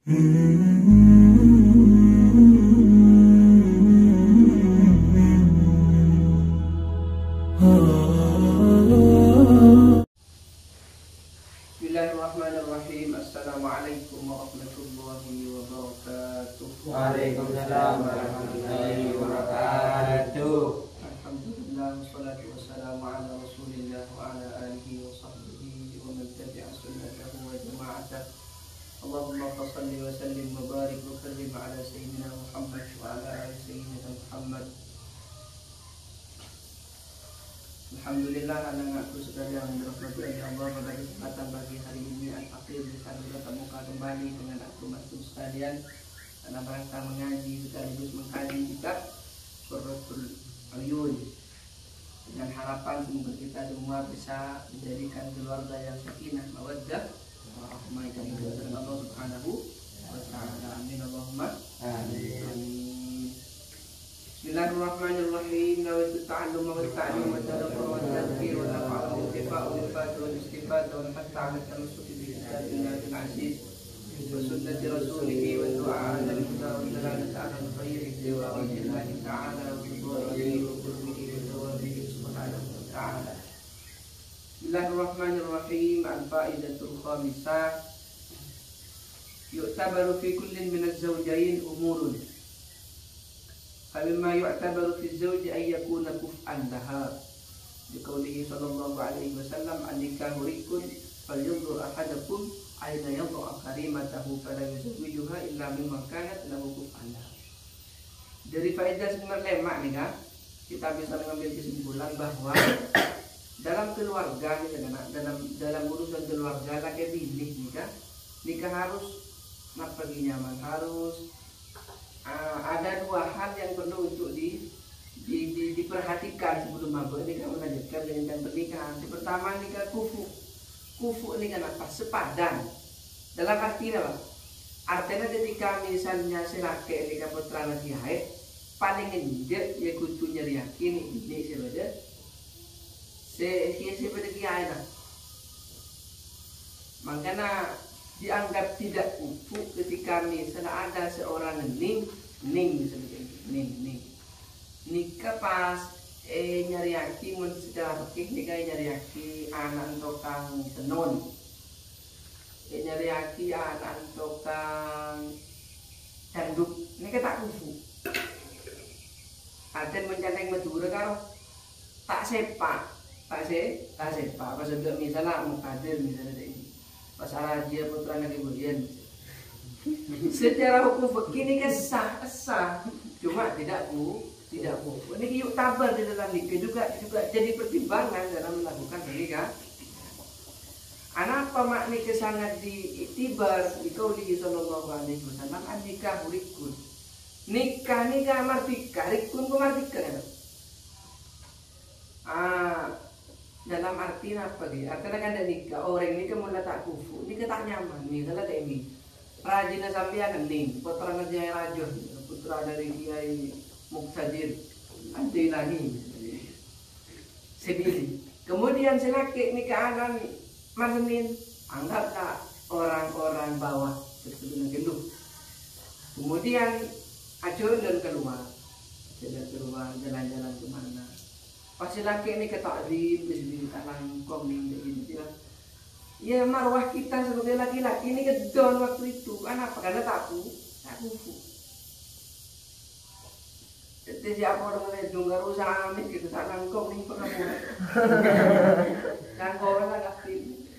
Bismillahirrahmanirrahim. Assalamualaikum warahmatullahi wabarakatuh. Waalaikumsalam warahmatullahi wabarakatuh. Alhamdulillah, wassalatu wassalamu ala rasulillah wa ala alihi wa sahbihi wa man tabi'a sunnatahu wa jama'atah. Allahumma salli wa sallim wa barik wa karrim ala sayyidina Muhammad wa ala ali sayyidina Muhammad. Alhamdulillah, anak-anakku sekalian yang dirahmati oleh Allah, pada kesempatan pagi hari ini Al-Faqir bisa bertemu kembali dengan antum sekalian dalam rangka mengaji sekaligus mengkaji kitab Qurratul Uyun, dengan harapan semoga kita semua bisa menjadikan keluarga yang sakinah, mawaddah, warahmah dengan Allah Subhanahu wa ta'ala. Amin Allahumma amin. Bismillahirrahmanirrahim. Nawaitu ta'allum wa ta'lim wa tadabbur wa tadhkir wa nafa'u wa tifa'u wa ifadu wa istifad wa hatta 'ala tamassuki bi kitabillahi al-'aziz wa sunnati rasulih wa du'a ala al-huda wa dalalati 'ala al-khair wa wajhillahi ta'ala wa ridwanihi wa qurbihi wa thawabihi subhanahu wa ta'ala. Bismillahirrahmanirrahim. Al-fa'idatul khamisah. Yu'tabaru fi kullin min az-zawjayn umurun. فمما يعتبر في الزوج أن يكون كفءا لها لقوله صلى الله عليه وسلم النكاح رق فلينظر أحدكم أين يضع كريمته فلا يزوجها إلا ممن كانت له كفءا لها. Dari faedah sebenarnya lemak nih kan, kita bisa mengambil kesimpulan bahwa dalam keluarga dalam urusan keluarga laki bini nikah harus nyaman, harus ada dua hal yang perlu untuk diperhatikan sebelum nikah melanjutkan dengan pernikahan. Yang pertama, nikah kufu. Kufu ini kan apa? Sepadan. Dalam arti apa? Artinya ketika misalnya si laki nikah putra lagi haid, paling indah ya kutunya yakin ini saja. Siapa lagi haid? Makanya dianggap tidak kufu ketika misalnya ada seorang ning nikah pas nyariaki mun secara fikih nikah nyariaki anak tukang tenun, nyariaki anak tukang canduk nikah tak kufu. Aden mencanteng Madura karo tak sepak pas udah misalnya mukadir misalnya ini pas Raja putra Nabi Bulian secara hukum begini kan sah, cuma tidak ini yuk tabar di dalam nikah juga jadi pertimbangan dalam melakukan nikah. Apa makna nikah sangat diiktibar di qauli sallallahu alaihi wasallam nikah rikun. Nikah martika, rikun ku martika kan? Dalam arti apa dia? Artinya kan ada nikah, orang nikah mulai tak kufu, nikah tak nyaman. Misalnya kayak ini, rajinnya sampean ning, putra Kiai Rajo, putra dari Kiai Muktadir, Antilani, sedih. Kemudian si laki nikah akan marsenin, anggaplah orang-orang bawah sebetulnya gendut. Kemudian acur dan keluar, jalan-jalan kemana? Pasti laki ini ketakdim di talangkong ini ya marwah kita sebagai laki-laki ini kedon waktu itu kan apa karena tak kufu. Jadi siapa orang itu nggak usah amin gitu talangkong ini pernah dan orang agak tim.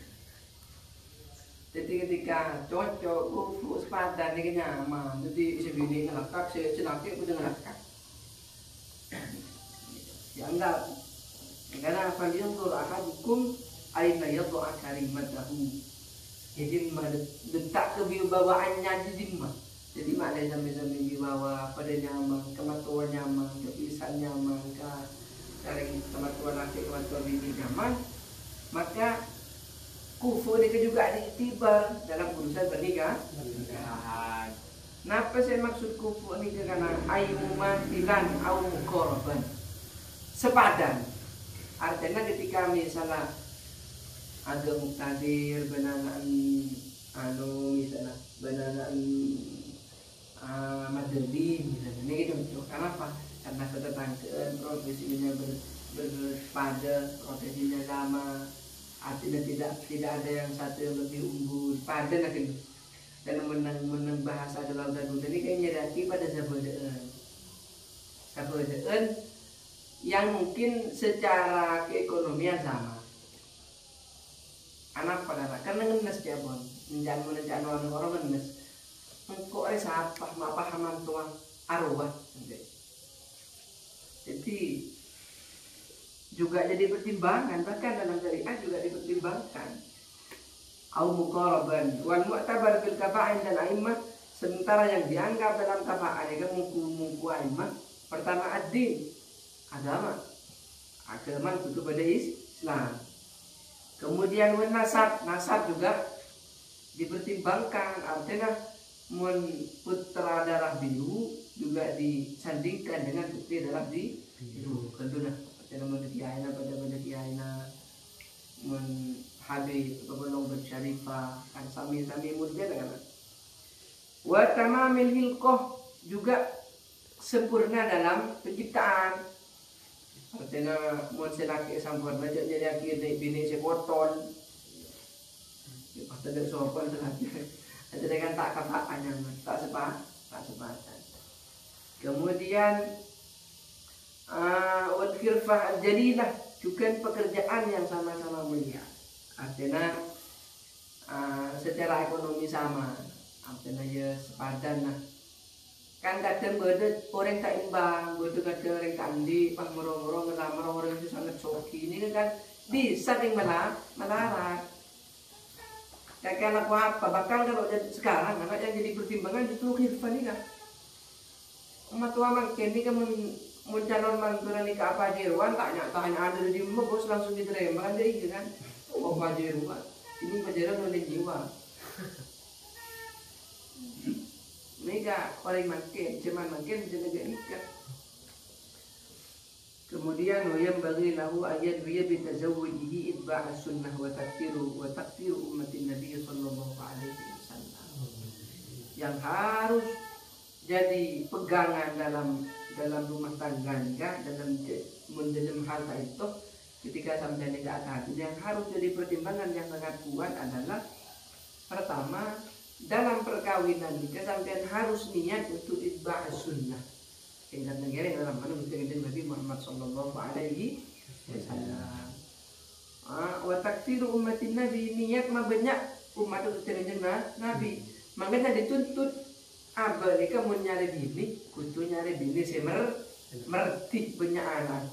Jadi ketika cocok kufu sepadan ini nyaman, jadi sebini ngelakak selaki udah ngelakak. Dianggap karena falyanzur ahadukum aina yad'a kalimatahu. Jadi letak kewibawaannya di dimana. Jadi maknanya sampai wibawa pada nyaman, kematuan nyaman, kepisan nyaman, dari kematuan laki kematuan bini nyaman, maka kufu ini juga diiktibar dalam urusan pernikahan. Napa saya maksud kufu ini karena aymumatilan au muqarraban. Sepadan, artinya ketika misalnya ada muktadir benanan misalnya banana Madeline misalnya ini gitu. Kenapa? Karena ketetanggaan profesinya berpada, profesinya sama, artinya tidak ada yang satu yang lebih unggul pada nak gitu. Dan menang bahasa dalam dan ini kayaknya nyerati pada sabodaan yang mungkin secara keekonomian sama. Anak pada karena ngenes dia pun menjangan orang ngenes. Engkau siapa mak pahaman tuang arwah. Jadi juga jadi pertimbangan, bahkan dalam syariat juga dipertimbangkan. Au muqaraban wal mu'tabar bil kafa'in dan a'immah, sementara yang dianggap dalam kafa'ah itu mungku a'immah pertama ad-din, agama itu pada Islam. Kemudian nasab juga dipertimbangkan, artinya putra darah biru juga disandingkan dengan putri darah biru. Tentunya pada kiaina pada kiaina Habib belum bersyarifah kan sami mudnya dengan wa tamamil hilqah juga sempurna dalam penciptaan. Artinya mun selaki sempurna jadi akhir bini sekoton ada sopan selaki ada dengan tak kafaannya tak sepatan. Kemudian wal khirfah al-jalilah juga pekerjaan yang sama-sama mulia. Artinya secara ekonomi sama, artinya ya sepadan lah. Kan kadang beda orang tak imbang, beda kadang orang kandi, pas merong-merong ngelamar orang itu sangat soki. Ini kan bisa yang melarat. Kakek anak apa? Bakal kalau sekarang anak yang jadi pertimbangan justru khilafah ini kan. Umat tua makin ini kan calon mantu nikah apa jeruan tanya ada di rumah bos langsung diterima kan dia kan. Oh apa jeruan? Ini pajaran oleh jiwa. Nikah orang cuman makin jadi nikah. Kemudian yang bagi lahu ayat dia bitazawujihi itba' sunnah wa takfiru ummatin Nabi sallallahu alaihi wasallam. Yang harus jadi pegangan dalam rumah tangganya, dalam hal itu ketika sampai nikah hati, yang harus jadi pertimbangan yang sangat kuat adalah pertama, dalam perkawinan nikah sampai harus niat untuk itba' sunnah. Ingat negara yang dalam mana mesti Nabi Muhammad sallallahu alaihi wasallam. Wa takfiru ummatin Nabi, niat mah banyak umat itu terjemah Nabi. Makanya dituntut apa ni kamu nyari bini, kutu nyari bini merti banyak anak.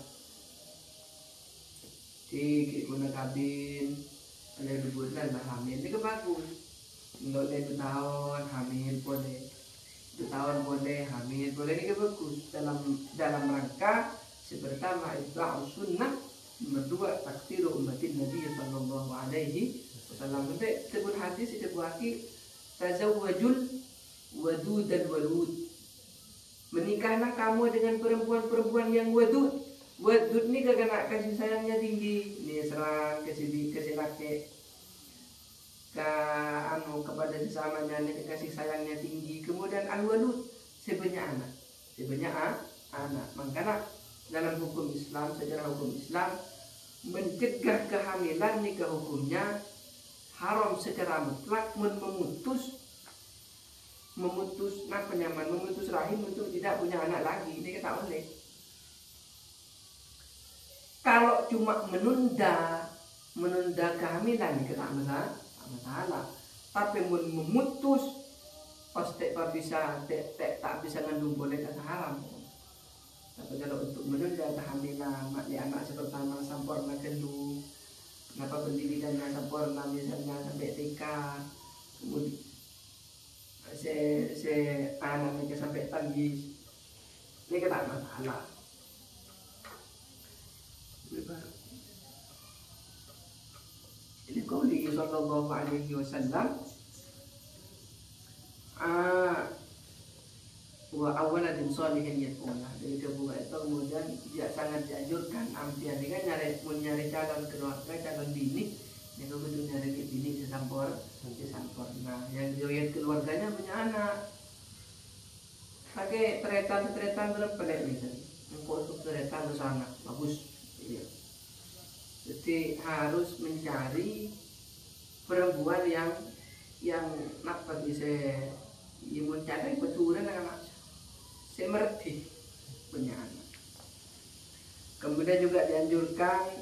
Di guna kabin, ada 2 bulan lah hamil, ini bagus. Enggak ada 2 tahun hamil boleh, 2 tahun boleh hamil boleh, ini bagus dalam rangka pertama itba'us sunnah, nomor 2 takfiru ummatin Nabi sallallahu alaihi wasallam. Sampai sebut hadis itu buaki tazawwajul wadud dan walud, menikahlah kamu dengan perempuan-perempuan yang wadud. Wadud ini kagak kasih sayangnya tinggi, ini serang kasih laki kepada sesamanya kasih sayangnya tinggi. Kemudian al-walud sebanyak anak. Makanya dalam hukum Islam, secara hukum Islam mencegah kehamilan nikah hukumnya haram secara mutlak, memutus rahim untuk tidak punya anak lagi. Ini kita boleh. Kalau cuma menunda kehamilan ini tak masalah. Tapi memutus pasti tak bisa ngandung boleh kata haram. Tapi kalau untuk menunda kehamilan anak pertama sampurna kedua, kenapa pendidikannya sampurna misalnya sampai TK, kemudian anak mereka sampai tangis, ini tak masalah. Ini qauli sallallahu alaihi wasallam wa awaladin sholihin yat'una. Jadi kebuka itu kemudian dia sangat dianjurkan ampian ini kan nyari calon keluarga, calon bini, yang kemudian nyari bini sesampor nanti sampurna. Yang riwayat keluarganya punya anak pakai tretan berapa deh misalnya, engkau untuk tretan ke sana bagus, iya. Jadi harus mencari perempuan yang apa bisa imun cari keturunan anak semerti punya anak. Kemudian juga dianjurkan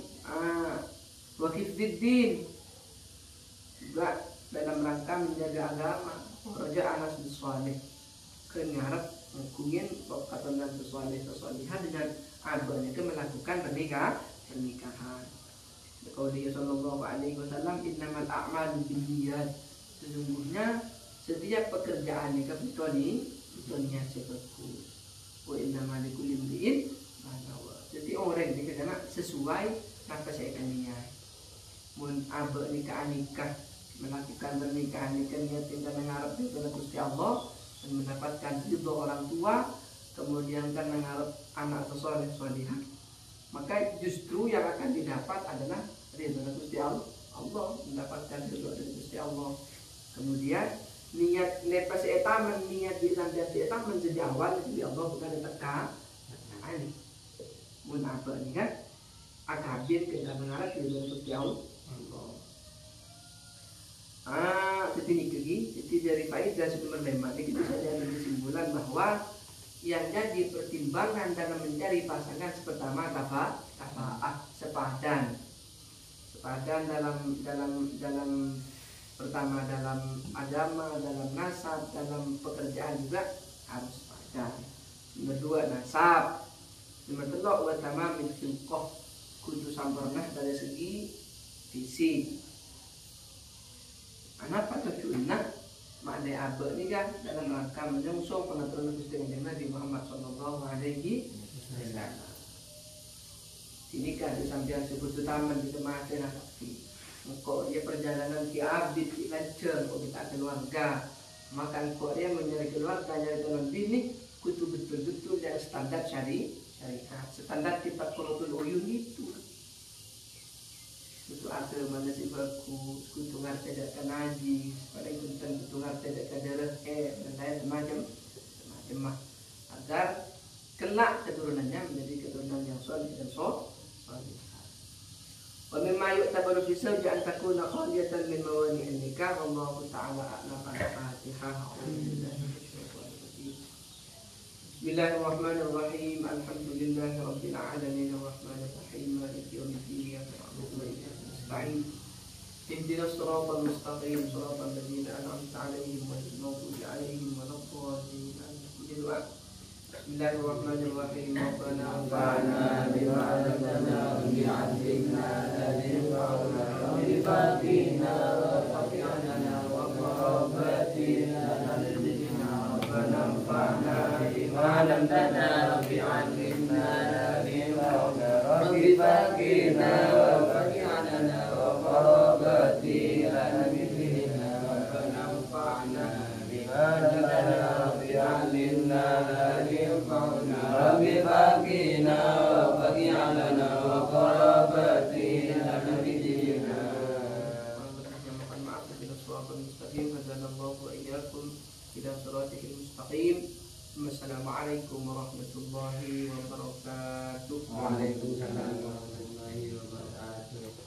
wakifdiddin juga dalam rangka menjaga agama. Raja Anas bin Saleh kengarap mengkungin kata dan sesualihan dengan abahnya ke melakukan pernikahan. Qauliyah sallallahu alaihi wasallam innamal a'malu binniyat. Sesungguhnya setiap pekerjaan yang kabutoni niat seperti wa innamal likulli imri'in ma nawa. Jadi orang ini karena sesuai apa saya akan niat. Mun abah nikah melakukan pernikahan niat tinggal mengharap kepada Gusti Allah dan mendapatkan ridho orang tua, kemudian kan mengharap anak soleh solihah, maka justru yang akan didapat adalah ridho dari Gusti Allah, mendapatkan ridho dari Gusti Allah. Kemudian niat pas etaman niat di sampai etaman sejak awal Gusti Allah bukan diteka ini mun apa ini kan akabir kita mengharap ridho dari Gusti Allah. Jadi ini lagi, jadi dari faedah sebelum lema ini kita saja ada kesimpulan bahwa yang jadi pertimbangan dalam mencari pasangan pertama kafaah sepadan dalam pertama dalam agama, dalam nasab, dalam pekerjaan juga harus sepadan. Nomor dua nasab, nomor tiga utama minfilkoh kudu sampurna dari segi fisik. Anak pada sunnah makna abad ni kan dalam rangka menyongsong pengaturan Gusti Nabi Muhammad sallallahu alaihi wasallam. Ini kan disampaikan sebut taman di tempat nabi. Engkau dia perjalanan ki abid ki lancar kok kita keluarga. Maka engkau dia mencari keluarga nyari calon bini kudu betul-betul dari standar syariat. Standar kitab Qurratul Uyun itu. Itu agama nasi bagus, kudu ngerti tidak kenaji, pada kuntan kudu ngerti tidak kadarah dan lain semacam agar kelak keturunannya menjadi keturunan yang soleh dan soleh. Wa mimma yu'tabaru fi zawji an takuna khaliyatan min mawani' an-nikah wallahu ta'ala a'lam. Al-Fatihah. Bismillahirrahmanirrahim. Alhamdulillahi rabbil alamin arrahmanir rahim maliki yaumiddin iyyaka na'budu wa iyyaka nasta'in ihdinas siratal mustaqim siratal ladzina an'amta 'alaihim ghairil maghdubi 'alaihim waladdallin. Bismillahirrahmanirrahim. Rabbana anfa'na bima 'allamtana bi'ilmina wa bifaqina wa faqina wa qarabatina Rabbana anfa'na bima 'allamtana bi'ilmina wa bifaqina wa faqina wa qarabatina Rabbana anfa'na bima 'allamtana bi'ilmina Rabbi faqina wa faqina wa qarabatina nabiyina. Mohon maaf bila shiratal mustaqim hadanallahu wa iyyakum ila shiratil mustaqim. Wassalamualaikum warahmatullahi wabarakatuh. Waalaikumsalam warahmatullahi wabarakatuh.